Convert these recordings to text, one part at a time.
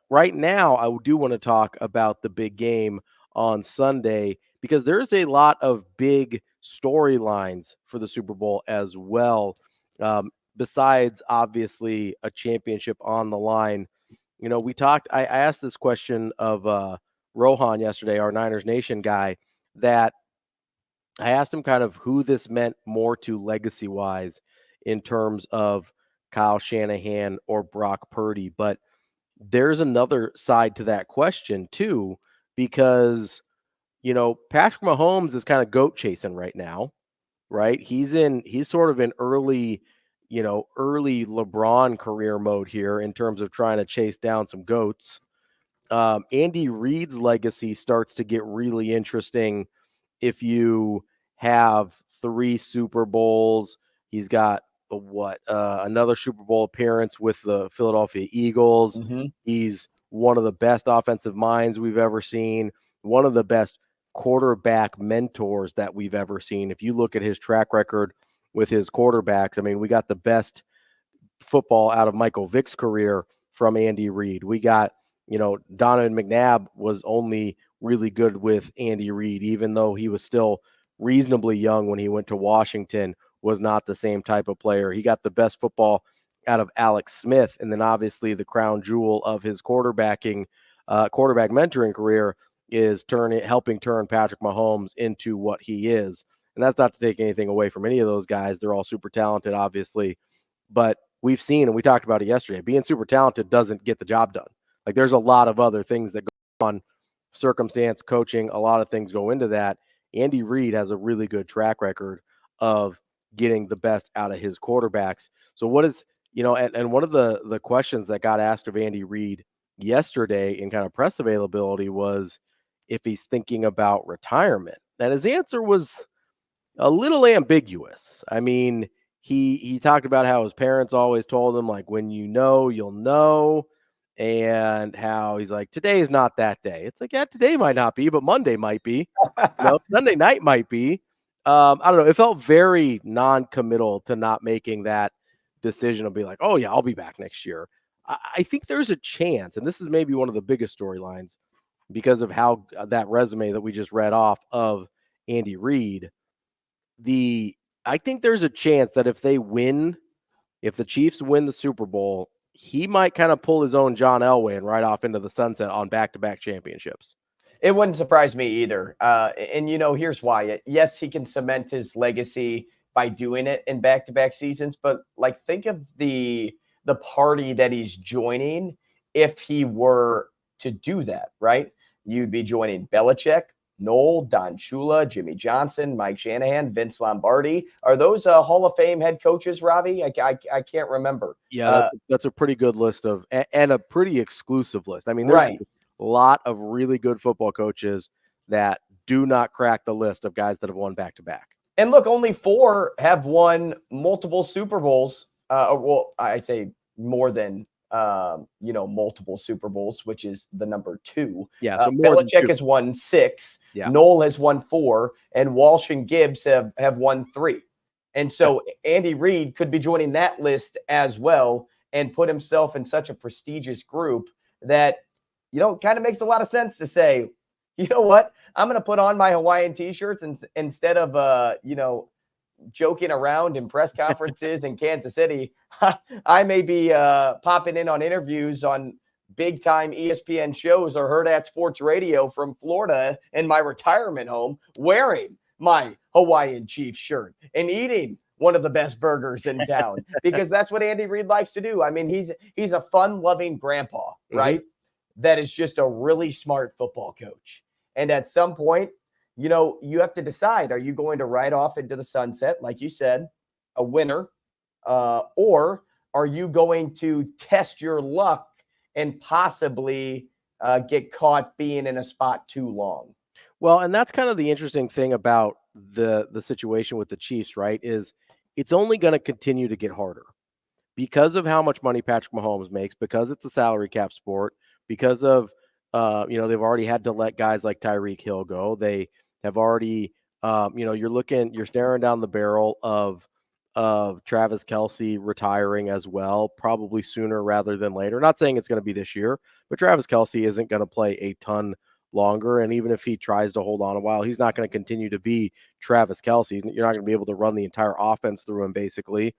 right now, I do want to talk about the big game on Sunday because there's a lot of big storylines for the Super Bowl as well. Besides, obviously, a championship on the line. We talked. I asked this question of Rohan yesterday, our Niners Nation guy, that I asked him kind of who this meant more to legacy wise in terms of Kyle Shanahan or Brock Purdy. But there's another side to that question too, because Patrick Mahomes is kind of goat chasing right now, right? He's sort of in early LeBron career mode here in terms of trying to chase down some goats. Andy Reid's legacy starts to get really interesting if you have 3 Super Bowls. He's got another Super Bowl appearance with the Philadelphia Eagles. Mm-hmm. He's one of the best offensive minds we've ever seen, one of the best quarterback mentors that we've ever seen. If you look at his track record with his quarterbacks, I mean, we got the best football out of Michael Vick's career from Andy Reid. We got, Donovan McNabb was only really good with Andy Reid, even though he was still reasonably young when he went to Washington, was not the same type of player. He got the best football out of Alex Smith. And then obviously the crown jewel of his quarterback mentoring career is helping turn Patrick Mahomes into what he is. And that's not to take anything away from any of those guys. They're all super talented, obviously. But we've seen, and we talked about it yesterday, being super talented doesn't get the job done. Like, there's a lot of other things that go on, circumstance, coaching, a lot of things go into that. Andy Reid has a really good track record of getting the best out of his quarterbacks. So what is, and one of the questions that got asked of Andy Reid yesterday in kind of press availability was if he's thinking about retirement. And his answer was a little ambiguous. I mean, he talked about how his parents always told him, like, when you know, you'll know, and how he's like, today is not that day. It's like, yeah, today might not be, but Monday might be. Sunday night might be. I don't know. It felt very non-committal to not making that decision of be like, oh, yeah, I'll be back next year. I think there's a chance, and this is maybe one of the biggest storylines because of how that resume that we just read off of Andy Reid. I think there's a chance that if the Chiefs win the Super Bowl, he might kind of pull his own John Elway and ride off into the sunset on back-to-back championships. It wouldn't surprise me either. And here's why. Yes, he can cement his legacy by doing it in back-to-back seasons, but like, think of the party that he's joining if he were to do that, right? You'd be joining Belichick, Noel, Don Shula, Jimmy Johnson, Mike Shanahan, Vince Lombardi. Are those Hall of Fame head coaches, Ravi? I can't remember. Yeah, that's a pretty good list and a pretty exclusive list. I mean, there's right. a lot of really good football coaches that do not crack the list of guys that have won back-to-back. And look, only 4 have won multiple Super Bowls. Well, I say more than multiple Super Bowls, which is the number 2. Yeah, so Belichick has won 6. Yeah. Noel has won 4, and Walsh and Gibbs have won 3. And so Andy Reid could be joining that list as well and put himself in such a prestigious group that, kind of makes a lot of sense to say, you know what, I'm going to put on my Hawaiian t-shirts and instead of, joking around in press conferences in Kansas City, I may be popping in on interviews on big time ESPN shows or Hurrdat Sports Radio from Florida in my retirement home, wearing my Hawaiian Chiefs shirt and eating one of the best burgers in town, because that's what Andy Reid likes to do. I mean, he's a fun loving grandpa, right? Mm-hmm. That is just a really smart football coach. And at some point, you have to decide, are you going to ride off into the sunset, like you said, a winner, or are you going to test your luck and possibly get caught being in a spot too long? Well, and that's kind of the interesting thing about the situation with the Chiefs, right, is it's only going to continue to get harder because of how much money Patrick Mahomes makes, because it's a salary cap sport, because of, they've already had to let guys like Tyreek Hill go. They have already, you're staring down the barrel of of Travis Kelce retiring as well, probably sooner rather than later. Not saying it's going to be this year, but Travis Kelce isn't going to play a ton longer. And even if he tries to hold on a while, he's not going to continue to be Travis Kelce. You're not going to be able to run the entire offense through him, basically.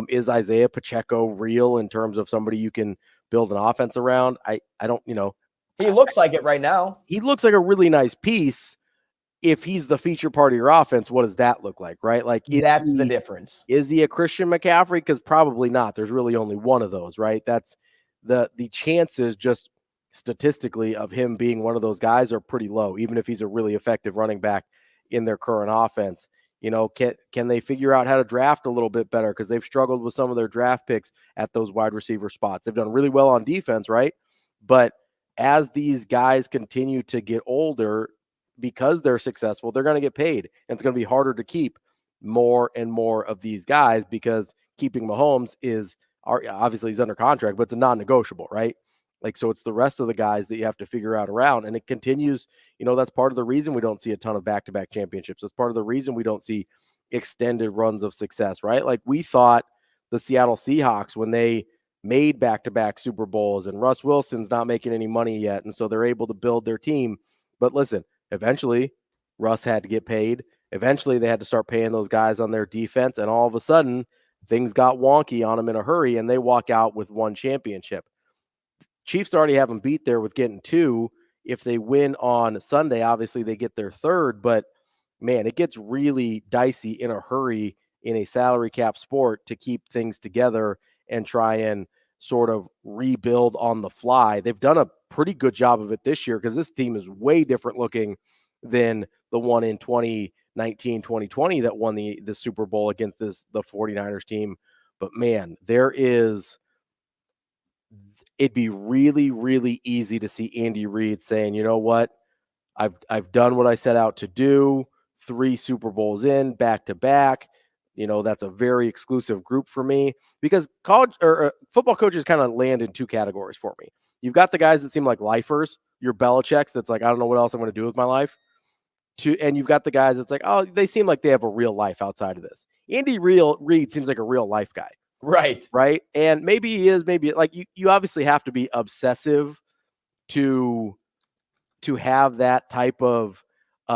Is Isaiah Pacheco real in terms of somebody you can build an offense around? I don't, He looks like it right now. he looks like a really nice piece. If he's the feature part of your offense, what does that look like, right? Like, That's the difference. Is he a Christian McCaffrey? Because probably not. There's really only one of those, right? That's the chances just statistically of him being one of those guys are pretty low, even if he's a really effective running back in their current offense. Can they figure out how to draft a little bit better? Because they've struggled with some of their draft picks at those wide receiver spots. They've done really well on defense, right? But as these guys continue to get older, because they're successful, they're going to get paid. And it's going to be harder to keep more and more of these guys because keeping Mahomes is obviously he's under contract, but it's a non-negotiable, right? Like, so it's the rest of the guys that you have to figure out around. And it continues, that's part of the reason we don't see a ton of back-to-back championships. That's part of the reason we don't see extended runs of success, right? Like, we thought the Seattle Seahawks, when they made back-to-back Super Bowls, and Russ Wilson's not making any money yet, and so they're able to build their team. But listen, eventually Russ had to get paid. Eventually they had to start paying those guys on their defense, and all of a sudden things got wonky on them in a hurry, and they walk out with one championship. Chiefs already have them beat there with getting two. If they win on Sunday, obviously they get their third, but man, it gets really dicey in a hurry in a salary cap sport to keep things together and try and sort of rebuild on the fly. They've done a pretty good job of it this year because this team is way different looking than the one in 2019, 2020 that won the Super Bowl against the 49ers team. But man, it'd be really, really easy to see Andy Reid saying, you know what, I've done what I set out to do. 3 Super Bowls in back to back. That's a very exclusive group for me because college or football coaches kind of land in 2 categories for me. You've got the guys that seem like lifers, your Belichick's that's like, I don't know what else I'm going to do with my life. And you've got the guys that's like, oh, they seem like they have a real life outside of this. Andy Reid seems like a real life guy. Right. Right. And maybe he is, maybe like you obviously have to be obsessive to have that type of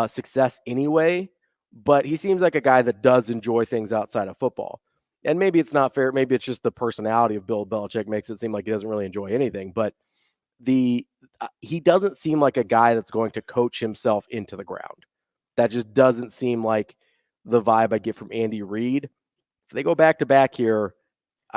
success anyway. But he seems like a guy that does enjoy things outside of football. And maybe it's not fair. Maybe it's just the personality of Bill Belichick makes it seem like he doesn't really enjoy anything. But he doesn't seem like a guy that's going to coach himself into the ground. That just doesn't seem like the vibe I get from Andy Reid. If they go back to back here,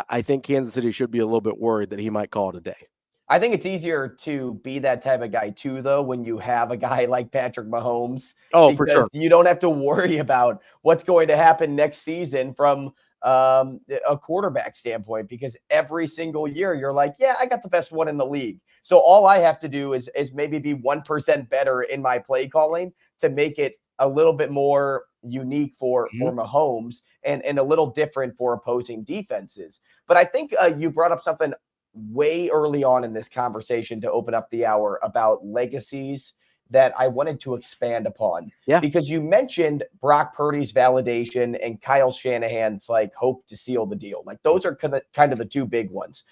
I think Kansas City should be a little bit worried that he might call it a day. I think it's easier to be that type of guy too, though, when you have a guy like Patrick Mahomes. Oh, for sure. You don't have to worry about what's going to happen next season from a quarterback standpoint, because every single year you're like, yeah, I got the best one in the league. So all I have to do is maybe be 1% better in my play calling to make it a little bit more unique for Mahomes and a little different for opposing defenses. But I think you brought up something way early on in this conversation to open up the hour about legacies that I wanted to expand upon. Yeah. Because you mentioned Brock Purdy's validation and Kyle Shanahan's hope to seal the deal. Those are kind of the 2 big ones.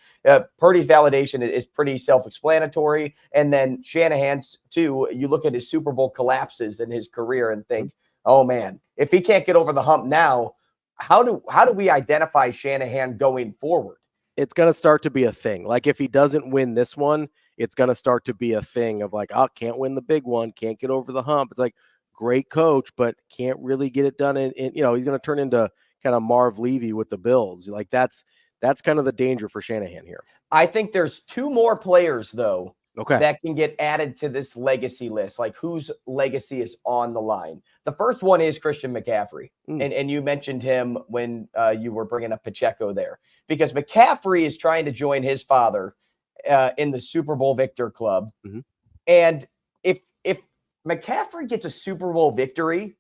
Purdy's validation is pretty self-explanatory. And then Shanahan's too, you look at his Super Bowl collapses in his career and think, oh man, if he can't get over the hump now, how do we identify Shanahan going forward? It's going to start to be a thing. Like, if he doesn't win this one, it's going to start to be a thing of can't win the big one, can't get over the hump. It's like, great coach, but can't really get it done. He's going to turn into kind of Marv Levy with the Bills. That's kind of the danger for Shanahan here. I think there's 2 more players, though, okay, that can get added to this legacy list, whose legacy is on the line. The first one is Christian McCaffrey. And you mentioned him when you were bringing up Pacheco there, because McCaffrey is trying to join his father in the Super Bowl victor club. And if McCaffrey gets a Super Bowl victory,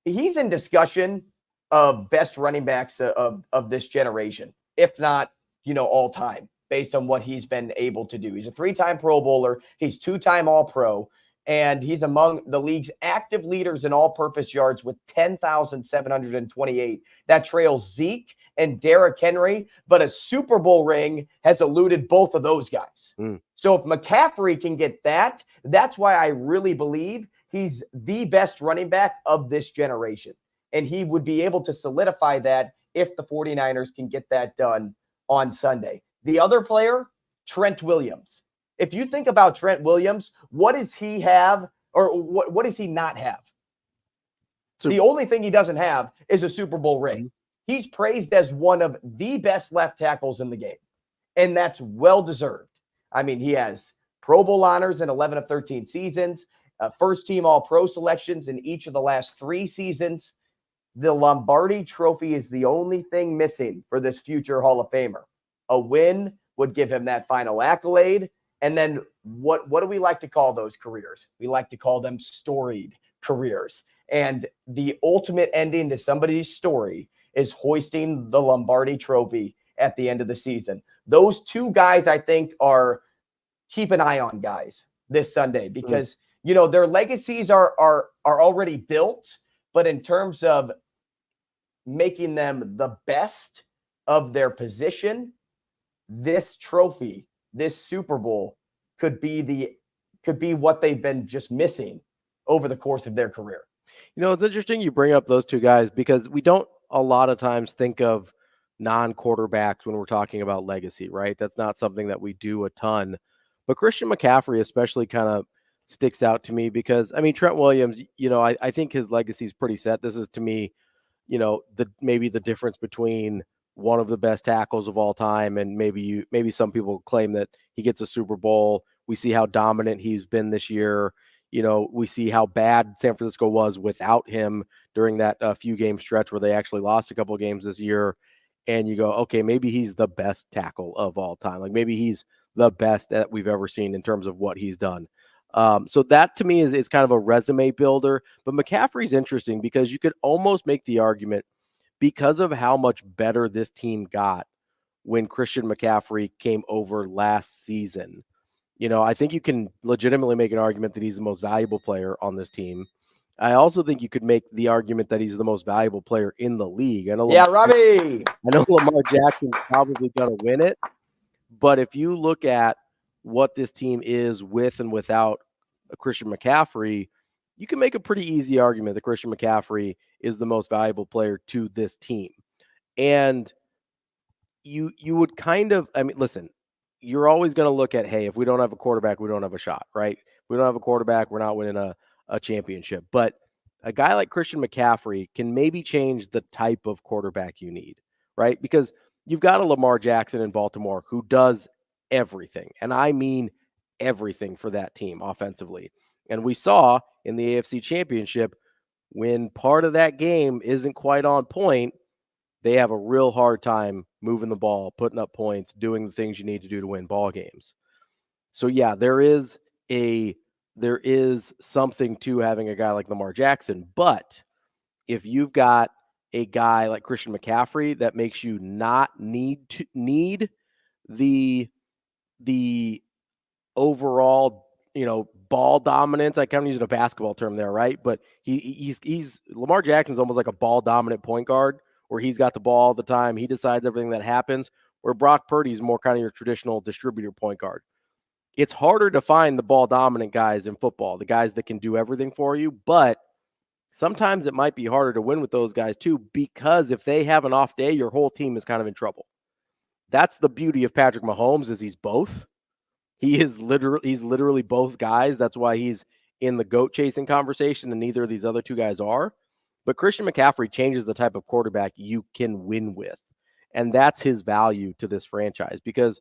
he's in discussion of best running backs of this generation, if not, all time, based on what he's been able to do. He's a 3-time Pro Bowler. He's 2-time All-Pro. and he's among the league's active leaders in all-purpose yards with 10,728. That trails Zeke and Derrick Henry, but a Super Bowl ring has eluded both of those guys. So if McCaffrey can get that, that's why I really believe he's the best running back of this generation. And he would be able to solidify that if the 49ers can get that done on Sunday. The other player, Trent Williams. If you think about Trent Williams, what does he have, or what does he not have? The only thing he doesn't have is a Super Bowl ring. He's praised as one of the best left tackles in the game, and that's well-deserved. I mean, he has Pro Bowl honors in 11 of 13 seasons, first-team All-Pro selections in each of the last 3 seasons. The Lombardi Trophy is the only thing missing for this future Hall of Famer. A win would give him that final accolade. And then what do we like to call those careers? We like to call them storied careers. And the ultimate ending to somebody's story is hoisting the Lombardi Trophy at the end of the season. Those two guys, I think, are keep an eye on guys this Sunday because, you know, their legacies are already built. But in terms of making them the best of their position, this trophy, this Super Bowl could be what they've been just missing over the course of their career. You know, it's interesting you bring up those two guys because we don't a lot of times think of non-quarterbacks when we're talking about legacy, right? That's not something that we do a ton. But Christian McCaffrey especially kind of sticks out to me because, I mean, Trent Williams, you know, I think his legacy is pretty set. This is, to me, you know, maybe the difference between one of the best tackles of all time and maybe some people claim that he gets a Super Bowl. We see how dominant he's been this year. You know, we see how bad San Francisco was without him during that few game stretch where they actually lost a couple of games this year. And you go, okay, maybe he's the best tackle of all time. Like maybe he's the best that we've ever seen in terms of what he's done. So that to me it's kind of a resume builder, but McCaffrey's interesting because you could almost make the argument because of how much better this team got when Christian McCaffrey came over last season. You know, I think you can legitimately make an argument that he's the most valuable player on this team. I also think you could make the argument that he's the most valuable player in the league. Ravi. I know Lamar Jackson's probably going to win it, but if you look at what this team is with and without Christian McCaffrey, you can make a pretty easy argument that Christian McCaffrey is the most valuable player to this team. And you would kind of, I mean, listen, you're always going to look at, hey, if we don't have a quarterback, we don't have a shot, right? If we don't have a quarterback, we're not winning a championship. But a guy like Christian McCaffrey can maybe change the type of quarterback you need, right? Because you've got a Lamar Jackson in Baltimore who does everything. And I mean everything for that team offensively. And we saw in the AFC Championship, when part of that game isn't quite on point, they have a real hard time moving the ball, putting up points, doing the things you need to do to win ball games. So yeah, there is something to having a guy like Lamar Jackson, but if you've got a guy like Christian McCaffrey that makes you not need the overall, you know, ball dominance. I kind of using a basketball term there, right? But he's Lamar Jackson's almost like a ball dominant point guard where he's got the ball all the time. He decides everything that happens, where Brock Purdy's more kind of your traditional distributor point guard. It's harder to find the ball dominant guys in football, the guys that can do everything for you, but sometimes it might be harder to win with those guys too, because if they have an off day, your whole team is kind of in trouble. That's the beauty of Patrick Mahomes, is he's both. He's literally both guys. That's why he's in the GOAT chasing conversation, and neither of these other two guys are. But Christian McCaffrey changes the type of quarterback you can win with. And that's his value to this franchise, because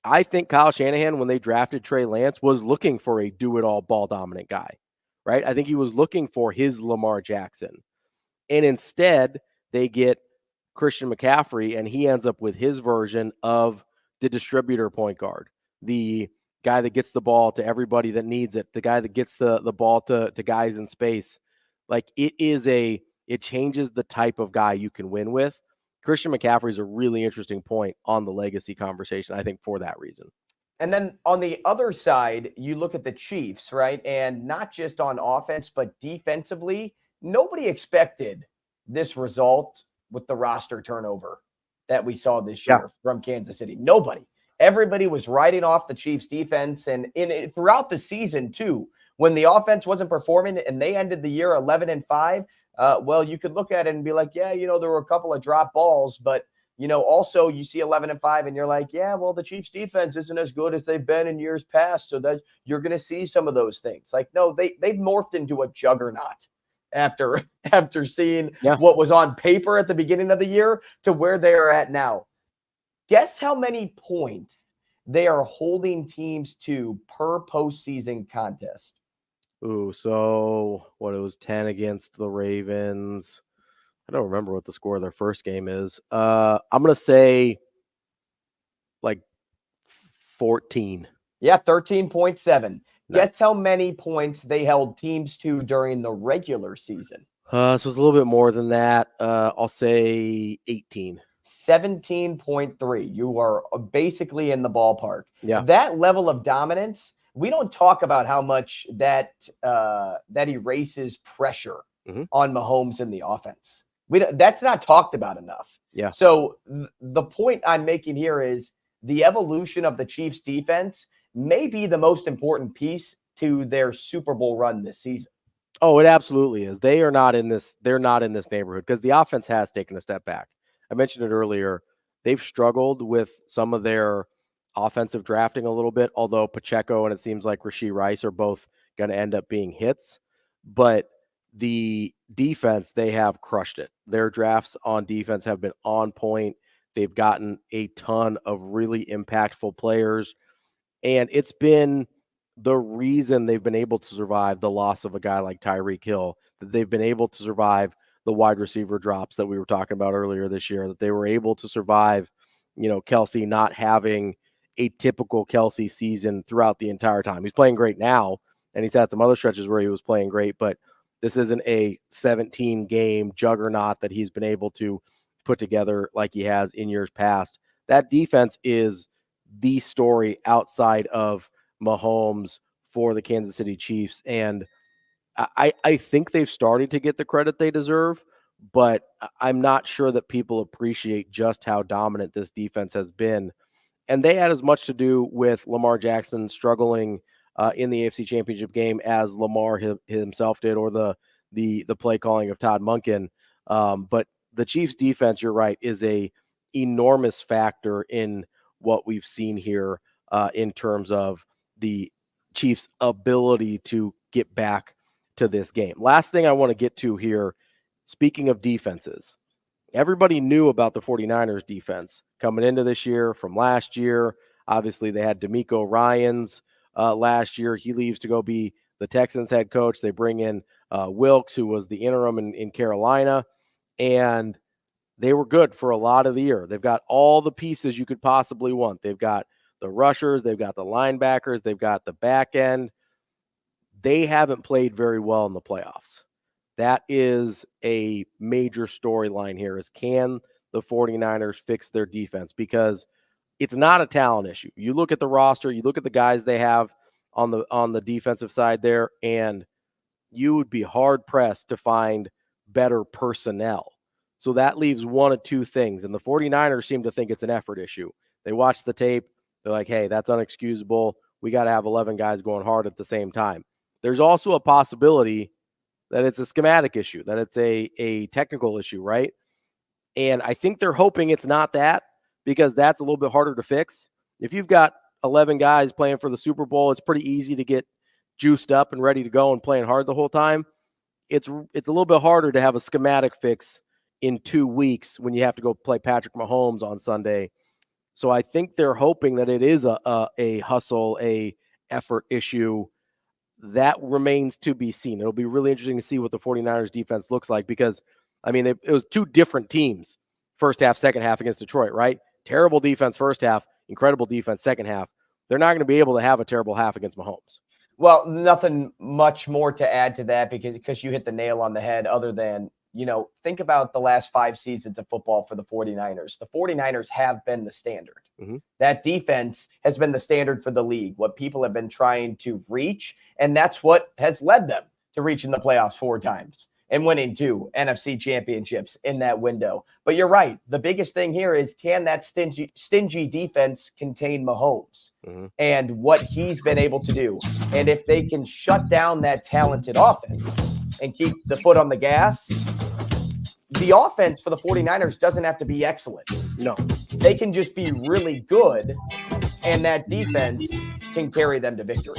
I think Kyle Shanahan, when they drafted Trey Lance, was looking for a do-it-all ball-dominant guy, right? I think he was looking for his Lamar Jackson. And instead, they get Christian McCaffrey, and he ends up with his version of the distributor point guard, the guy that gets the ball to everybody that needs it, the guy that gets the ball to guys in space. Like, it changes the type of guy you can win with. Christian McCaffrey is a really interesting point on the legacy conversation, I think, for that reason. And then on the other side, you look at the Chiefs, right? And not just on offense, but defensively, nobody expected this result with the roster turnover that we saw this year from Kansas City. Nobody. Everybody was writing off the Chiefs defense, and throughout the season too, when the offense wasn't performing and they ended the year 11-5, well, you could look at it and be like, yeah, there were a couple of drop balls, but also you see 11-5 and you're like, yeah, well, the Chiefs defense isn't as good as they've been in years past. So that you're going to see some of those things. Like, no, they've morphed into a juggernaut after seeing what was on paper at the beginning of the year to where they are at now. Guess how many points they are holding teams to per postseason contest? Ooh, so what, it was 10 against the Ravens. I don't remember what the score of their first game is. I'm going to say like 14. Yeah, 13.7. Guess how many points they held teams to during the regular season? So it's a little bit more than that. I'll say 18. 17.3. You are basically in the ballpark. Yeah. That level of dominance, we don't talk about how much that erases pressure on Mahomes in the offense. That's not talked about enough. Yeah. So the point I'm making here is the evolution of the Chiefs defense may be the most important piece to their Super Bowl run this season. Oh, it absolutely is. They're not in this neighborhood because the offense has taken a step back. I mentioned it earlier. They've struggled with some of their offensive drafting a little bit, although Pacheco and it seems like Rashee Rice are both going to end up being hits. But the defense, they have crushed it. Their drafts on defense have been on point. They've gotten a ton of really impactful players, and it's been the reason they've been able to survive the loss of a guy like Tyreek Hill, that they've been able to survive the wide receiver drops that we were talking about earlier this year, that they were able to survive, Kelsey not having a typical Kelsey season throughout the entire time. He's playing great now, and he's had some other stretches where he was playing great, but this isn't a 17-game juggernaut that he's been able to put together like he has in years past. That defense is the story outside of Mahomes for the Kansas City Chiefs, and I think they've started to get the credit they deserve, but I'm not sure that people appreciate just how dominant this defense has been. And they had as much to do with Lamar Jackson struggling in the AFC Championship game as Lamar himself did, or the play calling of Todd Monken. But the Chiefs defense, you're right, is a enormous factor in what we've seen here in terms of the Chiefs' ability to get back to this game. Last thing I want to get to here, speaking of defenses, everybody knew about the 49ers defense coming into this year from last year. Obviously, they had DeMeco Ryans last year. He leaves to go be the Texans head coach. They bring in Wilkes, who was the interim in Carolina, and they were good for a lot of the year. They've got all the pieces you could possibly want. They've got the rushers, they've got the linebackers, they've got the back end. They haven't played very well in the playoffs. That is a major storyline here, is can the 49ers fix their defense? Because it's not a talent issue. You look at the roster, you look at the guys they have on the defensive side there, and you would be hard-pressed to find better personnel. So that leaves one of two things, and the 49ers seem to think it's an effort issue. They watch the tape. They're like, hey, that's unexcusable. We got to have 11 guys going hard at the same time. There's also a possibility that it's a schematic issue, that it's a technical issue, right? And I think they're hoping it's not that, because that's a little bit harder to fix. If you've got 11 guys playing for the Super Bowl, it's pretty easy to get juiced up and ready to go and playing hard the whole time. It's a little bit harder to have a schematic fix in 2 weeks when you have to go play Patrick Mahomes on Sunday. So I think they're hoping that it is a hustle, a effort issue. That remains to be seen. It'll be really interesting to see what the 49ers defense looks like, because, I mean, it was two different teams, first half, second half against Detroit, right? Terrible defense first half, incredible defense second half. They're not going to be able to have a terrible half against Mahomes. Well, nothing much more to add to that, because you hit the nail on the head, other than think about the last 5 seasons of football for the 49ers. The 49ers have been the standard. Mm-hmm. That defense has been the standard for the league, what people have been trying to reach, and that's what has led them to reaching the playoffs 4 times and winning 2 NFC championships in that window. But you're right. The biggest thing here is, can that stingy defense contain Mahomes and what he's been able to do? And if they can shut down that talented offense and keep the foot on the gas, the offense for the 49ers doesn't have to be excellent. No. They can just be really good, and that defense can carry them to victory.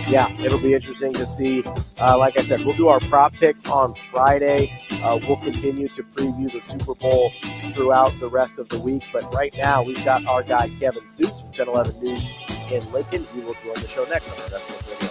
Yeah, it'll be interesting to see. Like I said, we'll do our prop picks on Friday. We'll continue to preview the Super Bowl throughout the rest of the week. But right now, we've got our guy Kevin Suits from 1011 News in Lincoln. He will join the show next on Hurrdat Sports Radio.